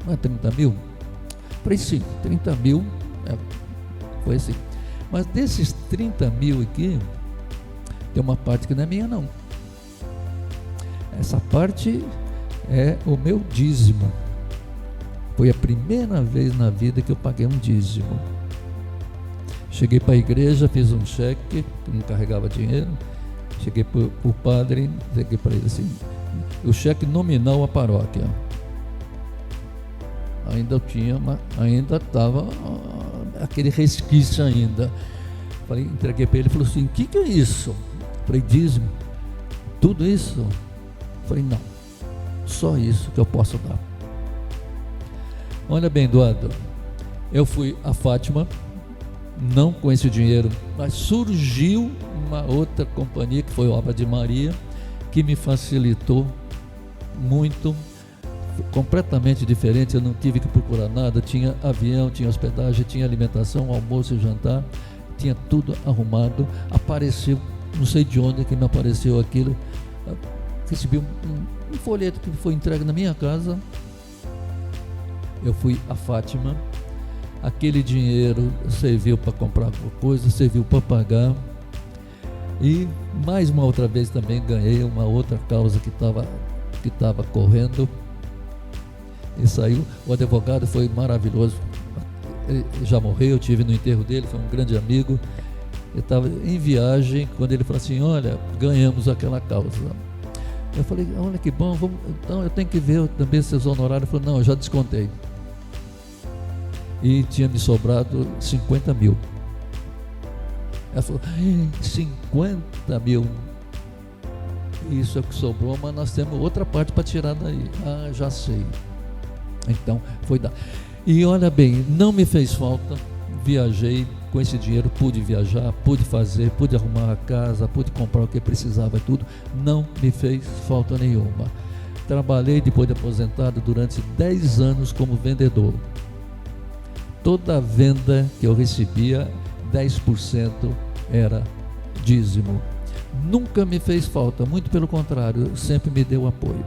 Não é 30 mil? Eu falei: sim, 30 mil, foi assim. Mas desses 30 mil aqui, tem uma parte que não é minha não. Essa parte é o meu dízimo. Foi a primeira vez na vida que eu paguei um dízimo. Cheguei para a igreja, fiz um cheque, não carregava dinheiro. Cheguei para o padre, cheguei para ele assim, o cheque nominal à paróquia. Ainda estava aquele resquício ainda. Falei, entreguei para ele, ele falou assim: o que é isso? Falei: dízimo. Tudo isso? Falei: não, só isso que eu posso dar. Olha bem, Eduardo, eu fui a Fátima, não com esse dinheiro, mas surgiu uma outra companhia, que foi a Obra de Maria, que me facilitou muito, completamente diferente. Eu não tive que procurar nada, tinha avião, tinha hospedagem, tinha alimentação, almoço e jantar, tinha tudo arrumado. Apareceu, não sei de onde que me apareceu aquilo, recebi um folheto que foi entregue na minha casa. Eu fui a Fátima, aquele dinheiro serviu para comprar alguma coisa, serviu para pagar, e mais uma outra vez também ganhei uma outra causa que estava correndo, e saiu. O advogado foi maravilhoso, ele já morreu, eu estive no enterro dele, foi um grande amigo. Eu estava em viagem quando ele falou assim: olha, ganhamos aquela causa. Eu falei: olha que bom, então eu tenho que ver também seus honorários. Ele falou: não, eu já descontei. E tinha me sobrado 50 mil. Ela falou: 50 mil. isso é o que sobrou, mas nós temos outra parte para tirar daí. Ah, já sei. Então, foi dar. E olha bem, não me fez falta, viajei com esse dinheiro, pude viajar, pude fazer, pude arrumar a casa, pude comprar o que precisava e tudo, não me fez falta nenhuma. Trabalhei depois de aposentado durante 10 anos como vendedor. Toda venda que eu recebia, 10% era dízimo. Nunca me fez falta, muito pelo contrário, sempre me deu apoio.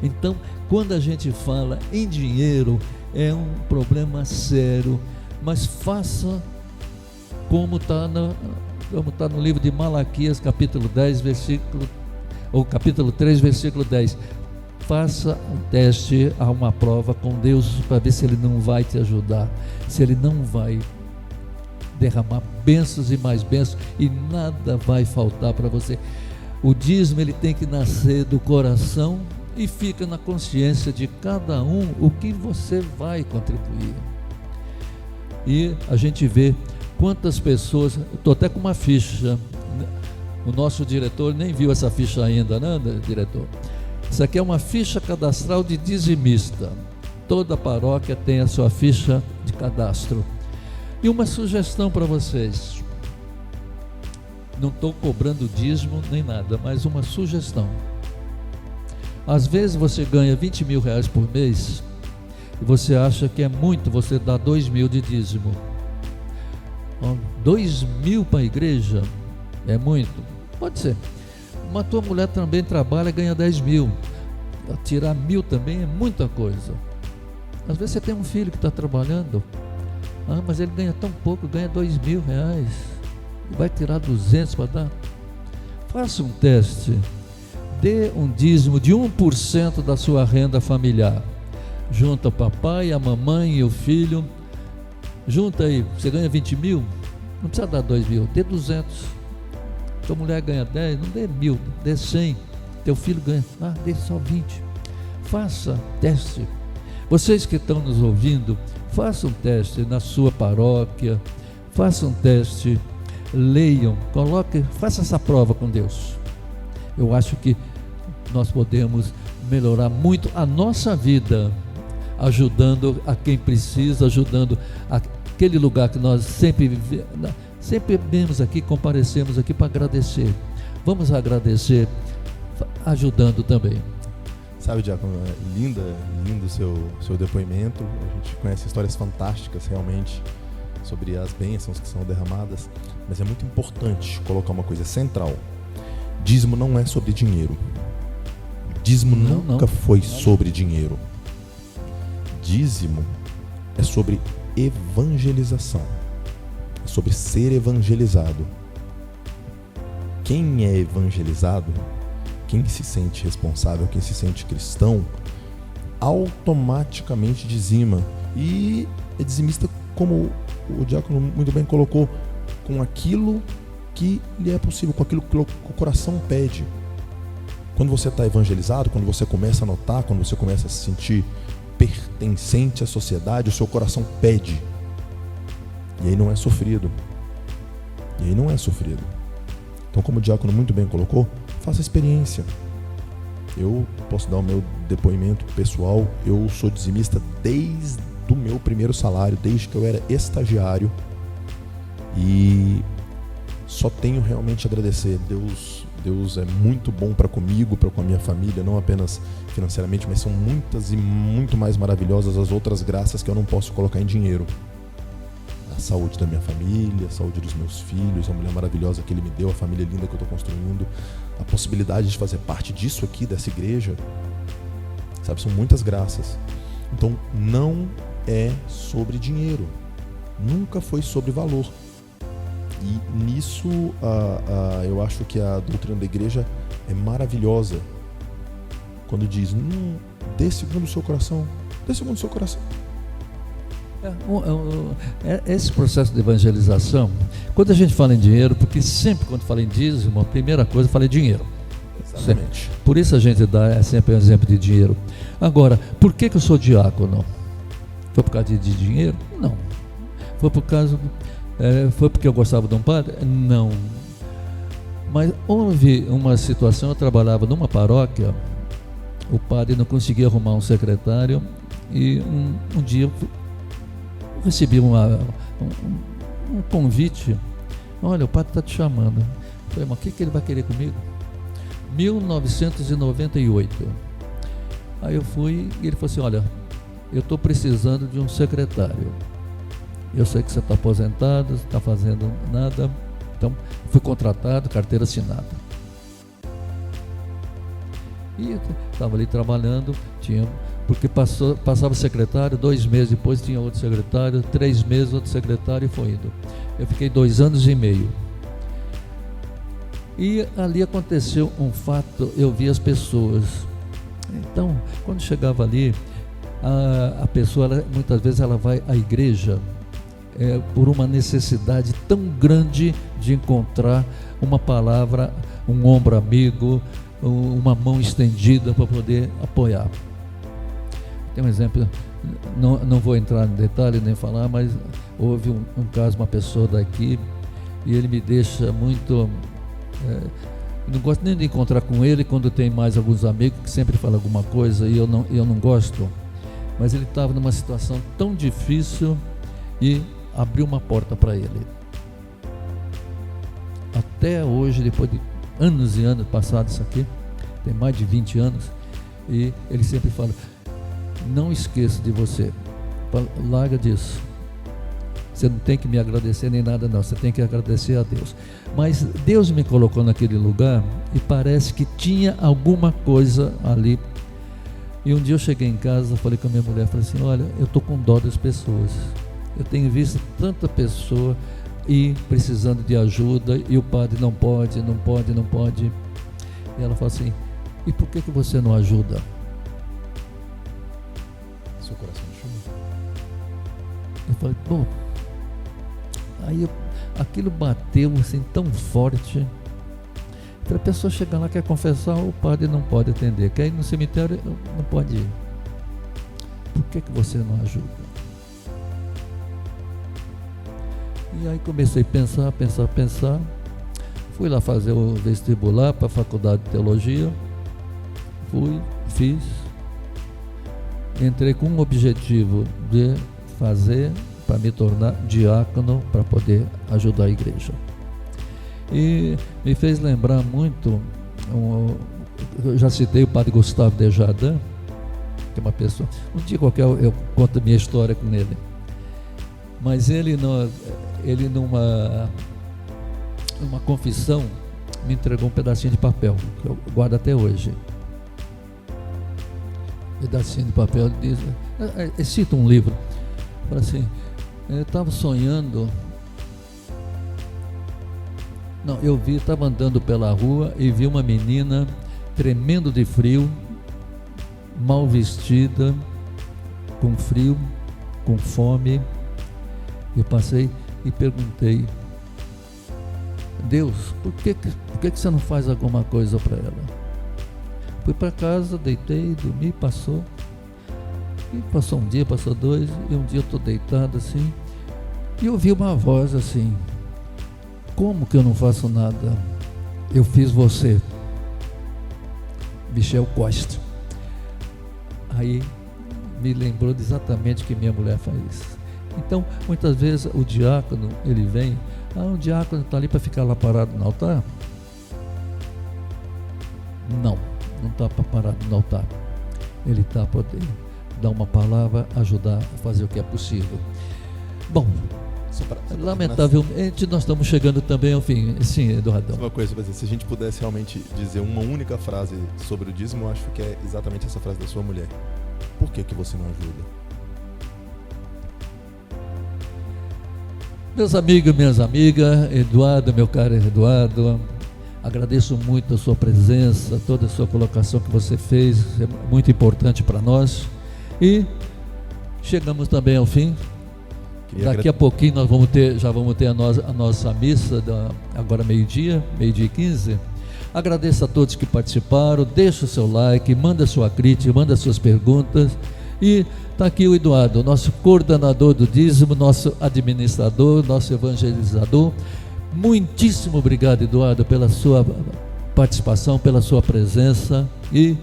Então, quando a gente fala em dinheiro, é um problema sério, mas faça como está no livro de Malaquias, capítulo 10, capítulo 3, versículo 10. Faça um teste, há uma prova com Deus para ver se Ele não vai te ajudar, se Ele não vai derramar bênçãos e mais bênçãos, e nada vai faltar para você. O dízimo, ele tem que nascer do coração e fica na consciência de cada um o que você vai contribuir. E a gente vê quantas pessoas, estou até com uma ficha, o nosso diretor nem viu essa ficha ainda, né, diretor? Isso aqui é uma ficha cadastral de dizimista. Toda paróquia tem a sua ficha de cadastro. E uma sugestão para vocês, não estou cobrando dízimo nem nada, mas uma sugestão. Às vezes você ganha 20 mil reais por mês e você acha que é muito você dar 2 mil de dízimo. 2 mil para a igreja é muito? Pode ser. Mas tua mulher também trabalha e ganha 10 mil. Tirar 1.000 também é muita coisa. Às vezes você tem um filho que está trabalhando, mas ele ganha tão pouco, ganha 2 mil reais. Vai tirar 200 para dar? Faça um teste. Dê um dízimo de 1% da sua renda familiar. Junta o papai, a mamãe e o filho. Junta aí, você ganha 20 mil? Não precisa dar 2 mil, dê 200. Tua mulher ganha 10, não dê 1.000, dê 100. Teu filho ganha, dê só 20. Faça teste. Vocês que estão nos ouvindo, façam um teste na sua paróquia, façam um teste, leiam, faça essa prova com Deus. Eu acho que nós podemos melhorar muito a nossa vida, ajudando a quem precisa, ajudando aquele lugar que nós sempre vemos aqui, comparecemos aqui para agradecer. Vamos agradecer ajudando também. Sabe, Diácono, lindo o seu depoimento. A gente conhece histórias fantásticas realmente sobre as bênçãos que são derramadas, mas é muito importante colocar uma coisa central. Dízimo não é sobre dinheiro. Dízimo nunca foi sobre dinheiro. Dízimo é sobre evangelização, é sobre ser evangelizado. Quem é evangelizado, quem se sente responsável, quem se sente cristão, automaticamente dizima. E é dizimista, como o diácono muito bem colocou, com aquilo que lhe é possível, com aquilo que o coração pede. Quando você está evangelizado, quando você começa a notar, quando você começa a se sentir pertencente à sociedade, o seu coração pede. E aí não é sofrido. Então, como o diácono muito bem colocou, faça a experiência. Eu posso dar o meu depoimento pessoal. Eu sou dizimista desde o meu primeiro salário, desde que eu era estagiário. E só tenho realmente a agradecer. Deus é muito bom para comigo, para com a minha família, não apenas financeiramente, mas são muitas e muito mais maravilhosas as outras graças que eu não posso colocar em dinheiro. A saúde da minha família, a saúde dos meus filhos, a mulher maravilhosa que Ele me deu, a família linda que eu estou construindo, a possibilidade de fazer parte disso aqui, dessa igreja, sabe, são muitas graças. Então não é sobre dinheiro, nunca foi sobre valor. E nisso eu acho que a doutrina da igreja é maravilhosa quando diz, dê segundo o seu coração, dê segundo o seu coração. Esse processo de evangelização, quando a gente fala em dinheiro, porque sempre quando fala em dízimo, a primeira coisa fala em dinheiro. Exatamente. Sempre. Por isso a gente dá sempre um exemplo de dinheiro. Agora, por que eu sou diácono? Foi por causa de dinheiro? Não. Foi porque eu gostava de um padre? Não. Mas houve uma situação, eu trabalhava numa paróquia, o padre não conseguia arrumar um secretário, e um dia eu recebi um convite. Olha, o padre está te chamando. Eu falei, mas o que ele vai querer comigo? 1998. Aí eu fui e ele falou assim, olha, eu estou precisando de um secretário. Eu sei que você está aposentado, não está fazendo nada. Então, fui contratado, carteira assinada. E estava ali trabalhando, porque passava secretário, 2 meses depois tinha outro secretário, 3 meses outro secretário, e foi indo. Eu fiquei 2 anos e meio. E ali aconteceu um fato, eu vi as pessoas. Então, quando chegava ali, a pessoa, muitas vezes ela vai à igreja por uma necessidade tão grande de encontrar uma palavra, um ombro amigo, uma mão estendida para poder apoiar. Tem um exemplo, não vou entrar em detalhe nem falar, mas houve um caso, uma pessoa daqui, e ele me deixa muito... não gosto nem de encontrar com ele quando tem mais alguns amigos que sempre falam alguma coisa e eu não gosto. Mas ele estava numa situação tão difícil e abriu uma porta para ele. Até hoje, depois de anos e anos passados isso aqui, tem mais de 20 anos, e ele sempre fala, não esqueça de você, larga disso. Você não tem que me agradecer nem nada não, você tem que agradecer a Deus. Mas Deus me colocou naquele lugar e parece que tinha alguma coisa ali. E um dia eu cheguei em casa, falei com a minha mulher, falei assim, olha, eu estou com dó das pessoas. Eu tenho visto tanta pessoa e precisando de ajuda, e o padre não pode. E ela falou assim, e por que você não ajuda? Seu coração me chamou. Eu falei, bom, aí aquilo bateu assim tão forte. Para a pessoa chegar lá, quer confessar, o padre não pode atender, quer ir no cemitério, não pode ir. Por que você não ajuda? E aí comecei a pensar. Fui lá fazer o vestibular para a faculdade de teologia. Fiz. Entrei com um objetivo de fazer para me tornar diácono, para poder ajudar a igreja. E me fez lembrar muito, eu já citei o padre Gustavo Desjardins, que é uma pessoa, um dia qualquer eu conto a minha história com ele, mas ele numa confissão me entregou um pedacinho de papel, que eu guardo até hoje. Pedacinho de papel, diz, cita um livro, fala assim, eu estava sonhando, estava andando pela rua e vi uma menina tremendo de frio, mal vestida, com frio, com fome. Eu passei e perguntei, Deus, por que você não faz alguma coisa para ela? Fui para casa, deitei, dormi, passou. E passou um dia, passou 2, e um dia eu estou deitado assim, e ouvi uma voz assim, como que eu não faço nada? Eu fiz você. Michel Costa. Aí me lembrou exatamente o que minha mulher faz. Então, muitas vezes o diácono, ele vem, o diácono está ali para ficar lá parado no altar? Não está para parar no altar. Ele está para poder dar uma palavra, ajudar a fazer o que é possível. Bom, lamentavelmente nós estamos chegando também ao fim. Sim, Eduardo. Uma coisa, se a gente pudesse realmente dizer uma única frase sobre o dízimo, eu acho que é exatamente essa frase da sua mulher. Por que você não ajuda? Meus amigos, minhas amigas, Eduardo, meu caro Eduardo, agradeço muito a sua presença, toda a sua colocação que você fez, é muito importante para nós. E chegamos também ao fim. Daqui a pouquinho nós já vamos ter a nossa missa, agora meio-dia e 15. Agradeço a todos que participaram, deixa o seu like, manda sua crítica, manda suas perguntas. E está aqui o Eduardo, nosso coordenador do dízimo, nosso administrador, nosso evangelizador. Muitíssimo obrigado, Eduardo, pela sua participação, pela sua presença, e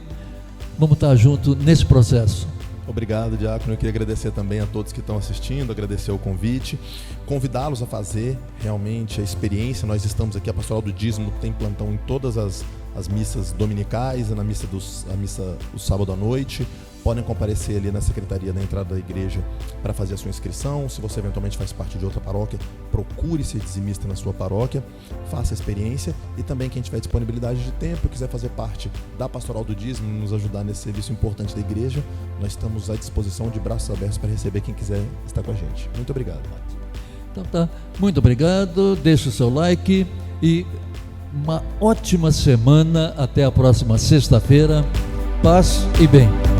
vamos estar juntos nesse processo. Obrigado, Diácono. Eu queria agradecer também a todos que estão assistindo, agradecer o convite, convidá-los a fazer realmente a experiência. Nós estamos aqui, a Pastoral do Dízimo tem plantão em todas as missas dominicais, na missa do sábado à noite. Podem comparecer ali na secretaria da entrada da igreja para fazer a sua inscrição. Se você eventualmente faz parte de outra paróquia, procure ser dizimista na sua paróquia, faça a experiência. E também quem tiver disponibilidade de tempo e quiser fazer parte da Pastoral do Dízimo, nos ajudar nesse serviço importante da igreja, nós estamos à disposição, de braços abertos, para receber quem quiser estar com a gente. Muito obrigado. Então tá, muito obrigado, deixe o seu like e uma ótima semana. Até a próxima sexta-feira. Paz e bem.